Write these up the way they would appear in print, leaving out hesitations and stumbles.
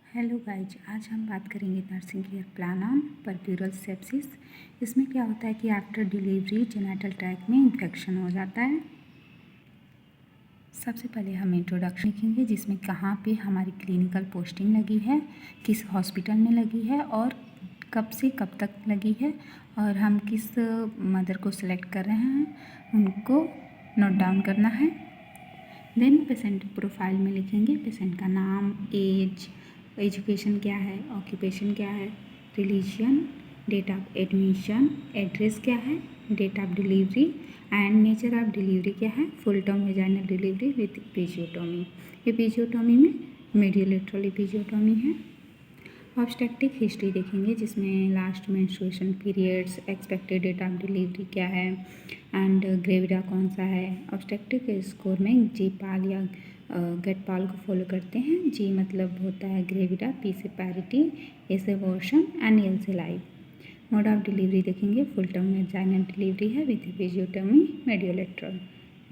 Hello guys, आज हम बात करेंगे nursing care plan on puerperal sepsis. इसमें क्या होता है कि आफ्टर डिलीवरी जेनिटल ट्रैक्ट में इन्फेक्शन हो जाता है। सबसे पहले हम इंट्रोडक्शन लिखेंगे जिसमें कहाँ पे हमारी क्लिनिकल पोस्टिंग लगी है, किस हॉस्पिटल में लगी है और कब से कब तक लगी है, और हम किस मदर को सिलेक्ट कर रहे हैं उनको नोट डाउन करना है। देन पेशेंट प्रोफाइल में लिखेंगे पेशेंट का नाम, एज, एजुकेशन क्या है, ऑक्यूपेशन क्या है, religion, date of admission, address क्या है, date of delivery and nature of delivery क्या है, full term vaginal delivery with episiotomy. Episiotomy में मीडियोलेटरल एपिजियोटोमी है। ऑब्स्टेट्रिक हिस्ट्री देखेंगे जिसमें last menstruation periods, expected date of delivery क्या है एंड ग्रेविडा कौन सा है। ऑब्स्टेट्रिक स्कोर में जी पाल या गेट पाल को फॉलो करते हैं। जी मतलब होता है ग्रेविडा, पी से पैरिटी, ए से अबॉर्शन एंड एल से लाइव। मोड ऑफ डिलीवरी देखेंगे फुल टर्म वेजाइनल डिलीवरी है विथ एपिजियोटोमी मीडियोलेटरल।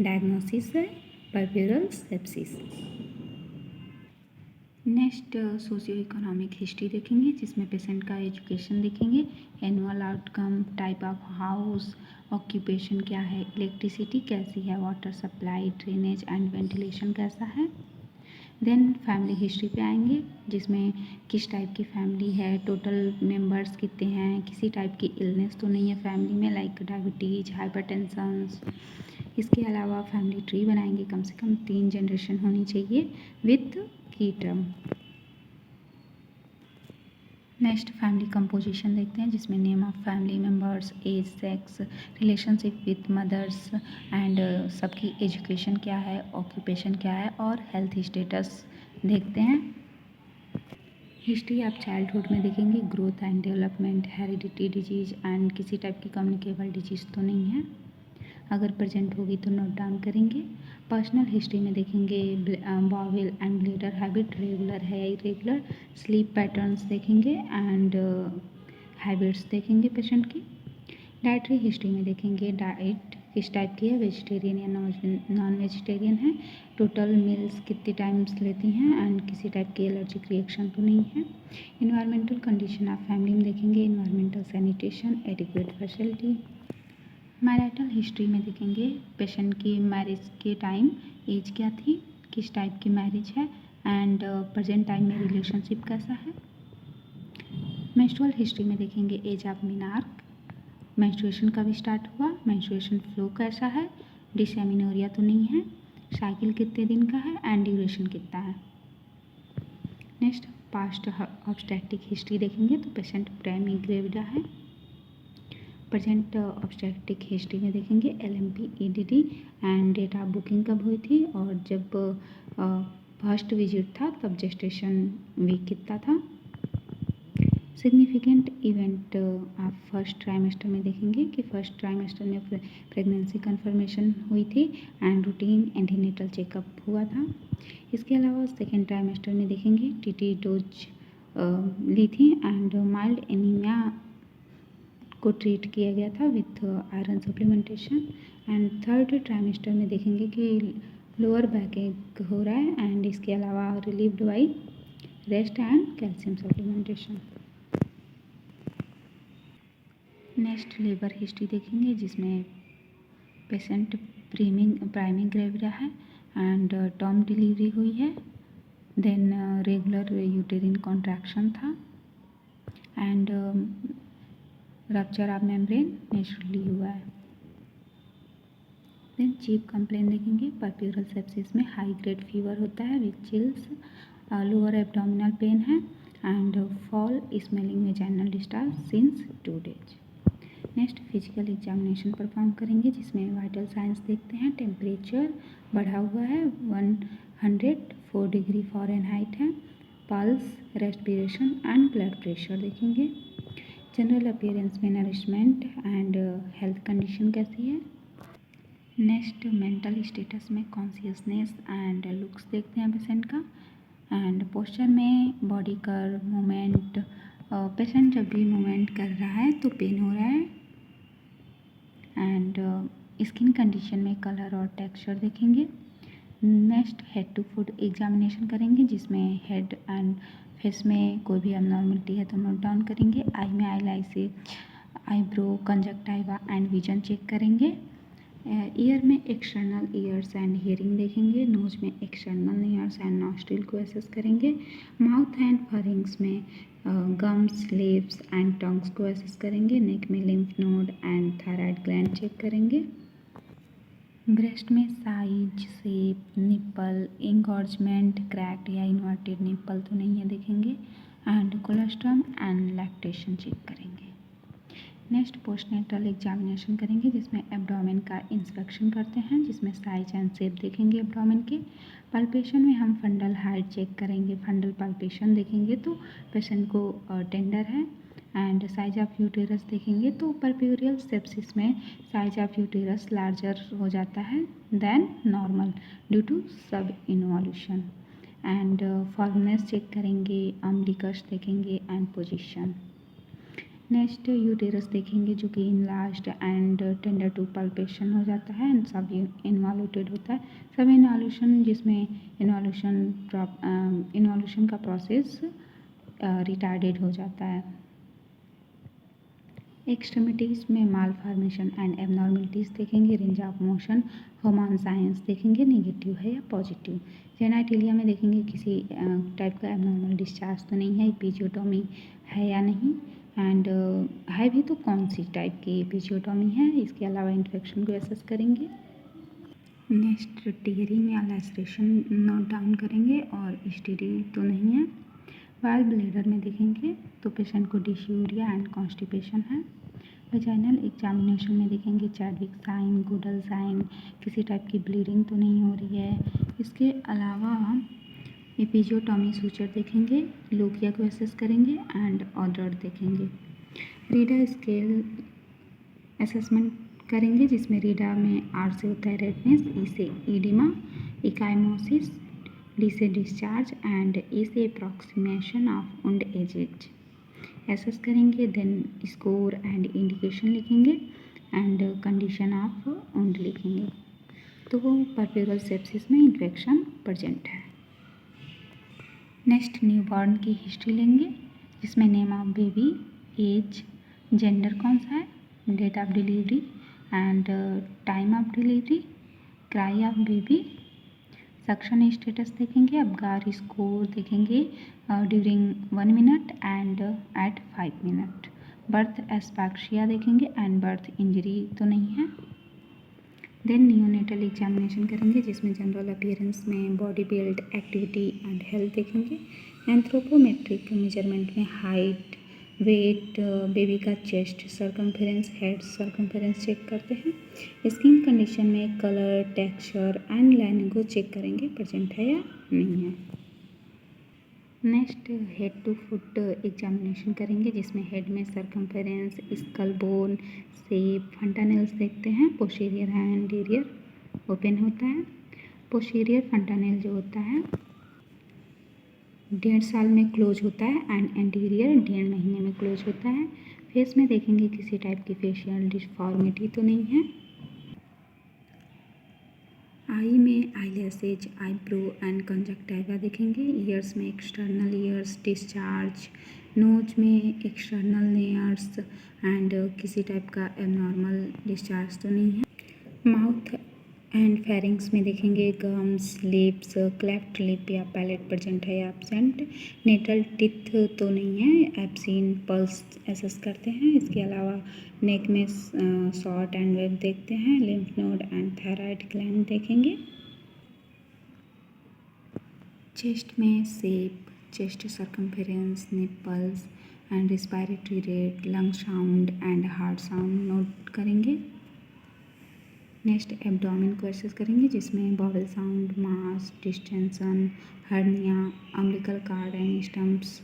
डायग्नोसिस है puerperal sepsis. Next socio economic history देखेंगे जिसमें पेशेंट का एजुकेशन देखेंगे, annual outcome, type of house, occupation क्या है, इलेक्ट्रिसिटी कैसी है, water supply, drainage and ventilation कैसा है। देन फैमिली हिस्ट्री पे आएंगे जिसमें किस टाइप की फैमिली है, टोटल मेंबर्स कितने हैं, किसी टाइप की इलनेस तो नहीं है फैमिली में लाइक डायबिटीज, हाइपरटेंशन। इसके अलावा फैमिली ट्री बनाएंगे, कम से कम 3 जनरेशन होनी चाहिए विथ की टर्म। नेक्स्ट फैमिली कंपोजिशन देखते हैं जिसमें name of family members, age, sex, relationship with mothers and सबकी एजुकेशन क्या है, ऑक्यूपेशन क्या है और हेल्थ स्टेटस देखते हैं। हिस्ट्री आप चाइल्डहुड में देखेंगे, growth and development, heredity disease and किसी टाइप की कम्युनिकेबल डिजीज तो नहीं है, अगर प्रेजेंट होगी तो नोट डाउन करेंगे। पर्सनल हिस्ट्री में देखेंगे bowel and bladder habit regular है या इरेगुलर, स्लीप पैटर्न्स देखेंगे एंड हैबिट्स देखेंगे पेशेंट की। डाइटरी हिस्ट्री में देखेंगे डाइट किस टाइप की है, वेजिटेरियन या नॉन वेजिटेरियन है, टोटल मील्स कितनी टाइम्स लेती हैं एंड किसी टाइप की एलर्जिक रिएक्शन तो नहीं है। इन्वायरमेंटल कंडीशन ऑफ फैमिली में देखेंगे environmental sanitation, adequate facility. Marital history में देखेंगे पेशेंट की मैरिज के टाइम एज क्या थी, किस टाइप की मैरिज है एंड प्रेजेंट टाइम में रिलेशनशिप कैसा है। मेंस्ट्रुअल हिस्ट्री में देखेंगे एज ऑफ मिनार्क, मेंस्ट्रुएशन कब स्टार्ट हुआ, मेंस्ट्रुएशन फ्लो कैसा है, डिसएमिनोरिया तो नहीं है, साइकिल कितने दिन का है एंड ड्यूरेशन कितना है। नेक्स्ट पास्ट ऑब्स्टेट्रिक हिस्ट्री देखेंगे तो पेशेंट प्रेमी ग्रेविडा है। प्रेजेंट ऑब्स्टेट्रिक हिस्ट्री में देखेंगे LMP EDD and date of booking कब हुई थी और जब फर्स्ट विजिट था तब जेस्टेशन वीक कितना था। सिग्निफिकेंट इवेंट आप फर्स्ट ट्राइमेस्टर में देखेंगे कि फर्स्ट ट्राइमेस्टर में प्रेगनेंसी कंफर्मेशन हुई थी एंड रूटीन एंटीनेटल चेकअप हुआ था। इसके अलावा सेकेंड ट्राइमेस्टर में देखेंगे TT डोज ली थी एंड माइल्ड एनीमिया को ट्रीट किया गया था with iron supplementation. And third trimester में देखेंगे कि लोअर बैक एक हो रहा है एंड इसके अलावा relieved by rest and calcium supplementation. Next labour history देखेंगे जिसमें पेशेंट प्राइमरी ग्रेविडा है एंड टर्म डिलीवरी हुई है। देन रेगुलर यूटेरिन कॉन्ट्रैक्शन था and rupture of membrane naturally हुआ है। देन चीफ कंप्लेन देखेंगे परप्यूरल सेप्सिस में हाई ग्रेड फीवर होता है with chills, lower abdominal pain है and foul smelling vaginal discharge since 2 days. Next physical examination perform करेंगे जिसमें वाइटल साइंस देखते हैं, टेम्परेचर बढ़ा हुआ है 104 डिग्री फ़ारेनहाइट है, pulse, respiration and blood pressure देखेंगे। जनरल अपीयरेंस में नरिशमेंट एंड हेल्थ कंडीशन कैसी है। नेक्स्ट मेंटल स्टेटस में कॉन्शियसनेस एंड लुक्स देखते हैं पेशेंट का एंड पोस्चर में बॉडी कर्व, मूवमेंट, पेशेंट जब भी मूवमेंट कर रहा है तो पेन हो रहा है एंड स्किन कंडीशन में कलर और टेक्सचर देखेंगे। Next head to foot examination करेंगे, जिसमें हेड एंड फेस में कोई भी अबनॉर्मलिटी है तो नोट डाउन करेंगे। आई में eyelashes, eyebrow, conjunctiva and vision check करेंगे। ईयर में एक्सटर्नल ईयर्स एंड हियरिंग देखेंगे। नोज में एक्सटर्नल ईयर्स एंड नॉस्ट्रिल को असेस करेंगे। माउथ एंड फरिंग्स में गम्स, लिप्स एंड टंग्स को असेस करेंगे। नेक में lymph node and thyroid gland check करेंगे। ब्रेस्ट में size, shape, nipple, engorgement, cracked या इन्वर्टेड निप्पल तो नहीं है देखेंगे। And colostrum and lactation check करेंगे। नेक्स्ट पोस्टनेटल एग्जामिनेशन करेंगे, जिसमें एब्डोमेन का इंस्पेक्शन करते हैं, जिसमें साइज एंड शेप देखेंगे एब्डोमेन के। पल्पेशन में हम फंडल हाइट चेक करेंगे। फंडल पल्पेशन देखेंगे तो पेशेंट को टेंडर है। एंड साइज ऑफ यूटेरस देखेंगे तो परप्यूरियल सेप्सिस में साइज ऑफ यूटेरस लार्जर हो जाता है then normal due to subinvolution. And firmness check करेंगे, अम्बिलिकस देखेंगे एंड पोजीशन। नेक्स्ट यूटेरस देखेंगे जो कि enlarged and tender to palpation हो जाता है एंड सब इन्वॉल्यूटेड होता है। सब इन्वॉल्यूशन जिसमें इन्वॉल्यूशन का प्रोसेस रिटार्डेड हो जाता है। एक्सट्रीमिटीज़ में माल फॉर्मेशन एंड एबनॉर्मलिटीज़ देखेंगे। रेंज ऑफ मोशन, होमोन साइंस देखेंगे नेगेटिव है या पॉजिटिव। जेनाइटिलिया में देखेंगे किसी टाइप का एबनॉर्मल डिस्चार्ज तो नहीं है, एपिजियोटोमी है या नहीं, एंड है भी तो कौन सी टाइप की एपिजियोटोमी है। इसके अलावा इन्फेक्शन को एसेस करेंगे। नेक्स्ट टीयरिंग या लैसरेशन नोट डाउन करेंगे और एसटीडी तो नहीं है। वाल ब्लेडर में देखेंगे तो पेशेंट को डिस्यूरिया एंड कॉन्स्टिपेशन है। वेजाइनल एग्जामिनेशन में देखेंगे चैडविक साइन, गुडल साइन, किसी टाइप की ब्लीडिंग तो नहीं हो रही है। इसके अलावा एपिजियोटोमी सूचर देखेंगे, लोकिया को एसेस करेंगे एंड ऑर्डर देखेंगे। रीडा स्केल असेसमेंट करेंगे, जिसमें रीडा में आर से होता है रेडनेस, ई से ईडिमा, इकाइमोसिस, डी से डिस्चार्ज एंड ए से approximation of wound edges assess करेंगे। देन स्कोर एंड इंडिकेशन लिखेंगे एंड कंडीशन ऑफ वुंड लिखेंगे। तो परप्यूरल सेप्सिस में इन्फेक्शन प्रेजेंट है। नेक्स्ट न्यूबॉर्न की हिस्ट्री लेंगे, जिसमें name of baby, age, gender कौन सा है, date of delivery and time of delivery, cry of baby, suction status देखेंगे। अबगार स्कोर देखेंगे during 1 minute and eight 5 minute. Birth एस्पैक्सिया देखेंगे एंड बर्थ इंजरी तो नहीं है। देन नियोनेटल एग्जामिनेशन करेंगे, जिसमें जनरल अपीयरेंस में body build, activity and health देखेंगे। एंथ्रोपोमेट्रिक मेजरमेंट में हाइट, वेट, बेबी का chest circumference, head circumference check करते हैं। स्किन कंडीशन में कलर, टेक्सचर एंड लाइनिंग को चेक करेंगे प्रेजेंट है या नहीं है। Next head to foot examination करेंगे, जिसमें हेड में circumference, skull bone, shape, fontanelles देखते हैं। पोस्टीरियर एंड एंटीरियर ओपन होता है। पोस्टीरियर फंटानेल जो होता है 1.5 साल में क्लोज होता है एंड एंटीरियर 1.5 महीने में क्लोज होता है। फेस में देखेंगे किसी टाइप की फेशियल डिफॉर्मिटी तो नहीं है। आई में आईलैशेज, आईब्रो एंड कंजक्टाइवा देखेंगे। ईयर्स में एक्सटर्नल ईयर्स डिस्चार्ज, नोज में एक्सटर्नल ईयर्स एंड किसी टाइप का एबनॉर्मल डिस्चार्ज तो नहीं है। माउथ एंड फेरिंग्स में देखेंगे गम्स, लिप्स, क्लेफ्ट लिप या पैलेट प्रेजेंट है या एब्सेंट। नेटल टिथ तो नहीं है, एब्सिन पल्स एसेस करते हैं। इसके अलावा नेक में शॉर्ट एंड वेब देखते हैं। Lymph node and thyroid gland देखेंगे। चेस्ट में shape, chest circumference, nipples and respiratory rate, lung sound and heart sound note करेंगे। नेक्स्ट एब्डोमेन को एसेस करेंगे, जिसमें bowel sound, mass, distension, hernia, umbilical cord and stumps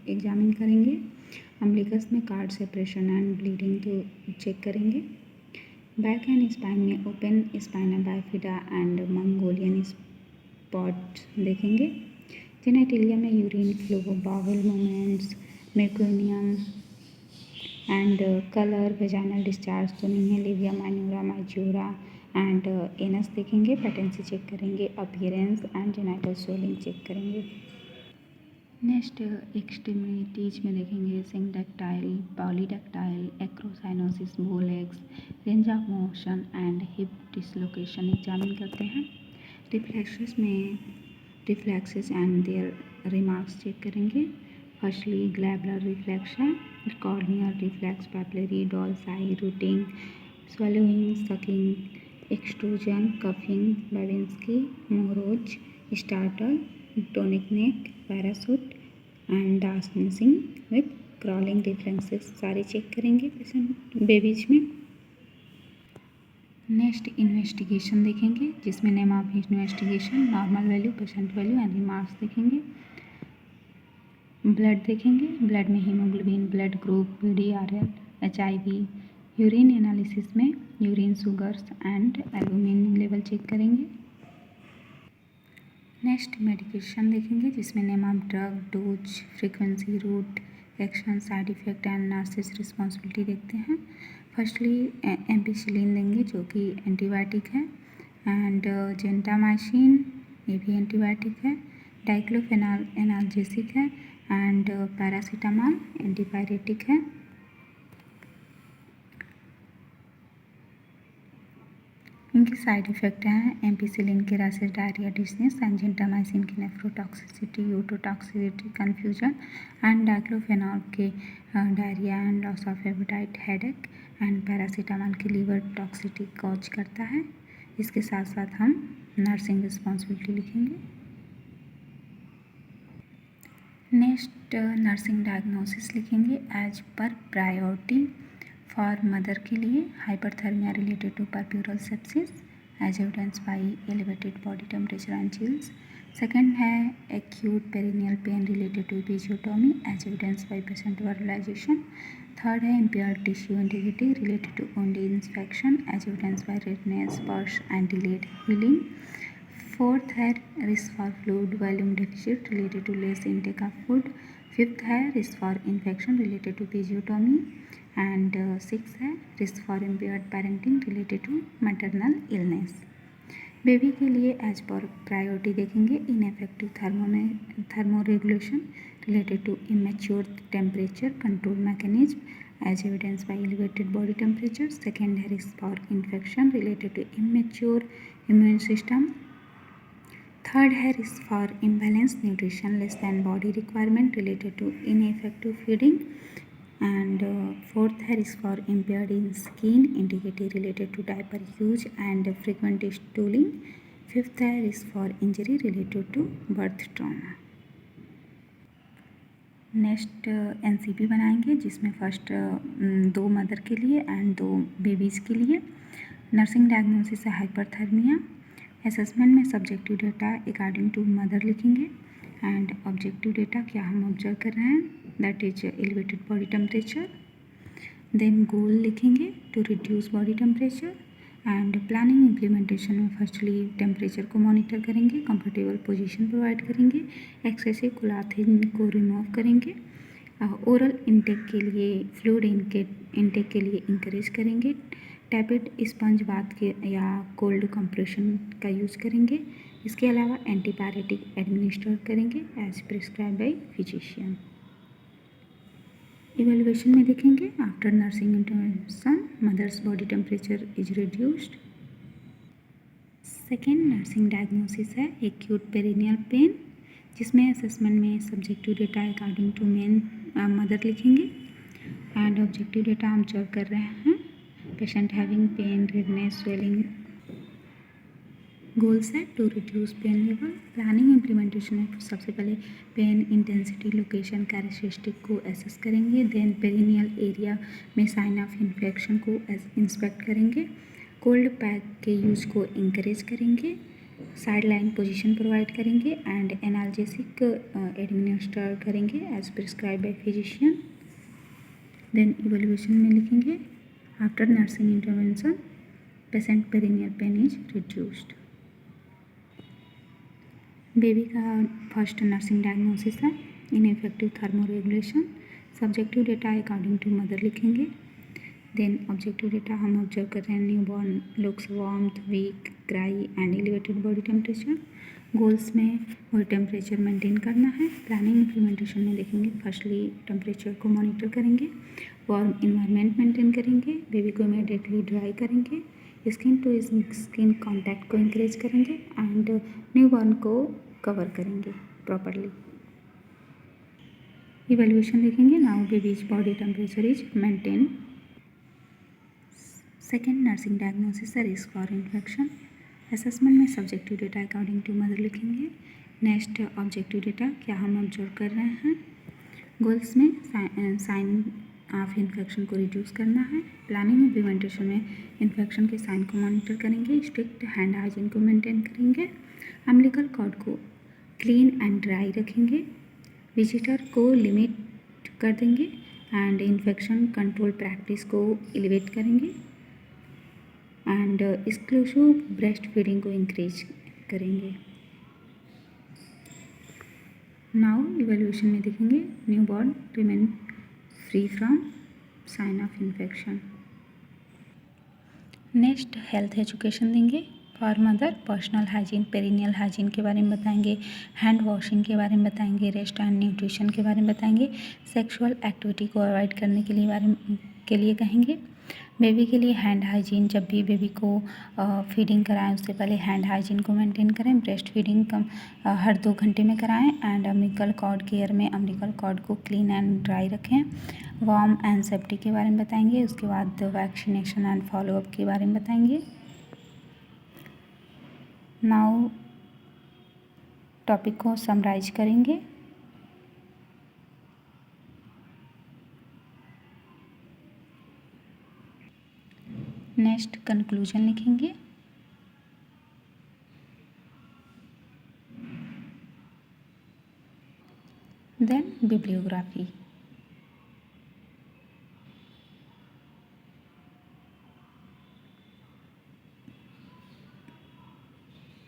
examine करेंगे। Umbilicus में cord separation and bleeding तो check करेंगे। Back and spine में open spina bifida and Mongolian spot देखेंगे। जेनेटिलिया में urine flow, bowel movements, meconium and colour, vaginal discharge तो नहीं है। Labia minora, majora and anus देखेंगे, पेटेंसी चेक करेंगे, appearance and genital swelling check करेंगे। Next extremities में देखेंगे syndactyl, polydactyl, acrocyanosis, bowlegs, range of motion and hip dislocation examine करते हैं। रिफ्लेक्सेस में reflexes and their remarks check करेंगे। Firstly glabellar reflex है, corneal reflex, pupillary, doll's eye, rooting, swallowing, sucking, extrusion, cuffing, Babinski, Moroj, startle, tonic neck, parachute and dancing with crawling reflexes सारे check करेंगे patient babies में। Next investigation देखेंगे जिसमें name of investigation, normal value, patient value and remarks देखेंगे। Blood देखेंगे, blood में haemoglobin, blood group, PDRL, HIV, urine analysis में urine sugars and albumin level check करेंगे। नेक्स्ट मेडिकेशन देखेंगे जिसमें name of drug, dose, frequency, route, action, side effect and nurses responsibility देखते हैं। Firstly ampicillin देंगे जो कि एंटीबायोटिक है, एंड जेंटामाइसिन ये भी एंटीबायोटिक है, डाइक्लोफेनाक एनाल्जेसिक है, एंड पैरासीटामॉल एंटीपायरेटिक है। इनकी साइड इफ़ेक्ट हैं एम्पिसिलिन की rashes, diarrhoea, dyspnoea, and gentamicin की nephrotoxicity, ototoxicity, confusion, and diclofenol के diarrhoea and loss of appetite, headache, and paracetamol की लीवर टॉक्सिसिटी कॉज करता है। इसके साथ साथ हम नर्सिंग रिस्पॉन्सिबिलिटी लिखेंगे। नेक्स्ट नर्सिंग डायग्नोसिस लिखेंगे as per priority for mother के लिए hyperthermia related to puerperal sepsis as evidence by elevated body temperature and chills. Second है acute perineal pain related to episiotomy as evidence by patient verbalisation. Third है impaired tissue integrity related to wound infection as evidence by redness, pus and delayed healing. Fourth है risk for fluid volume deficit related to less intake of food. Fifth है risk for infection related to episiotomy, and six है risk for impaired parenting related to maternal illness. Baby के लिए as per priority देखेंगे ineffective thermoregulation related to immature temperature control mechanism as evidence by elevated body temperature. Second है risk for infection related to immature immune system. Third है risk for imbalance nutrition less than body requirement related to ineffective feeding, and fourth है risk for impaired in skin integrity related to diaper use and frequent stooling. Fifth है risk for injury related to birth trauma. Next NCP बनाएंगे जिसमें first 2 mother के लिए and 2 babies के लिए। Nursing diagnosis है hyperthermia. Assessment में subjective data according to mother लिखेंगे, एंड ऑब्जेक्टिव डेटा क्या हम ऑब्जर्व कर रहे हैं that is elevated body temperature. Then goal लिखेंगे to reduce body temperature, and planning implementation में फर्स्टली टेम्परेचर को मॉनिटर करेंगे, कंफर्टेबल पोजीशन प्रोवाइड करेंगे, एक्सेसिव क्लॉथिंग को रिमूव करेंगे, ओरल इनटेक के लिए फ्लूइड इनटेक के लिए इंकरेज करेंगे, टैबलेट स्पंज बाथ के या कोल्ड कंप्रेशन का यूज़ करेंगे। इसके अलावा एंटीपायरेटिक एडमिनिस्टर करेंगे as prescribe by physician. Evaluation में देखेंगे after nursing intervention mother's body temperature is reduced. Second nursing diagnosis है एक्यूट पेरिनियल पेन, जिसमें असेसमेंट में subjective data according to main mother लिखेंगे, एंड ऑब्जेक्टिव डेटा हम observe कर रहे हैं patient having pain, redness, swelling. Goals है to reduce pain level. Planning implementation में सबसे पहले पेन इंटेंसिटी, लोकेशन, कैरेक्टरिस्टिक को एसेस करेंगे, देन पेरिनियल एरिया में साइन ऑफ इन्फेक्शन को इंस्पेक्ट करेंगे, कोल्ड पैक के यूज़ को इंकरेज करेंगे, साइड लाइन पोजिशन प्रोवाइड करेंगे, एंड एनाल्जेसिक एडमिनिस्टर करेंगे as prescribe by physician. Then evaluation में लिखेंगे after nursing intervention patient perineal pain is reduced. Baby का फर्स्ट नर्सिंग डायग्नोसिस है ineffective thermoregulation. Subjective data according to mother लिखेंगे, then objective data हम observe कर रहे हैं new born looks warmth week cry and elevated body temperature. Goals में body temperature maintain करना है। प्लानिंग इम्प्लीमेंटेशन में देखेंगे फर्स्टली टेम्परेचर को मॉनिटर करेंगे, वार्म इन्वायरमेंट मेंटेन करेंगे, बेबी को इमीडिएटली ड्राई करेंगे, स्किन टू स्किन कॉन्टैक्ट को इंकरेज करेंगे एंड न्यू बॉर्न को कवर करेंगे प्रॉपरली। इवेल्युएशन देखेंगे now baby's body temperature is maintain. Second nursing diagnosis risk for infection. Assessment में subjective data according to mother लिखेंगे। Next objective data क्या हम observe कर रहे हैं। गोल्स में साइन ऑफ इन्फेक्शन को रिड्यूस करना है। प्लानिंग इम्प्लीमेंटेशन में इन्फेक्शन के साइन को मॉनिटर करेंगे, स्ट्रिक्ट हैंड हाइजीन को मेंटेन करेंगे, अम्बिलिकल कॉर्ड को क्लीन एंड ड्राई रखेंगे, विजिटर को लिमिट कर देंगे एंड इन्फेक्शन कंट्रोल प्रैक्टिस को एलिवेट करेंगे एंड एक्सक्लूसिव ब्रेस्ट फीडिंग को इंक्रीज करेंगे। नाउ इवेल्युएशन में देखेंगे newborn remain free from sign of infection. Next health education देंगे for mother. Personal hygiene perineal hygiene के बारे में बताएंगे, हैंड वॉशिंग के बारे में बताएंगे, रेस्ट एंड न्यूट्रिशन के बारे में बताएंगे, सेक्सुअल एक्टिविटी को अवॉइड करने के लिए कहेंगे। बेबी के लिए हैंड हाइजीन, जब भी बेबी को फीडिंग कराएं उससे पहले हैंड हाइजीन को मेंटेन करें। ब्रेस्ट फीडिंग हर 2 घंटे में कराएं एंड अम्बिलिकल कॉर्ड केयर में अम्बिलिकल कॉर्ड को क्लीन एंड ड्राई रखें। वार्म एंड सेफ्टी के बारे में बताएंगे, उसके बाद वैक्सीनेशन एंड फॉलोअप के बारे में बताएंगे। नाउ टॉपिक को समराइज करेंगे। नेक्स्ट कंक्लूजन लिखेंगे। Then bibliography.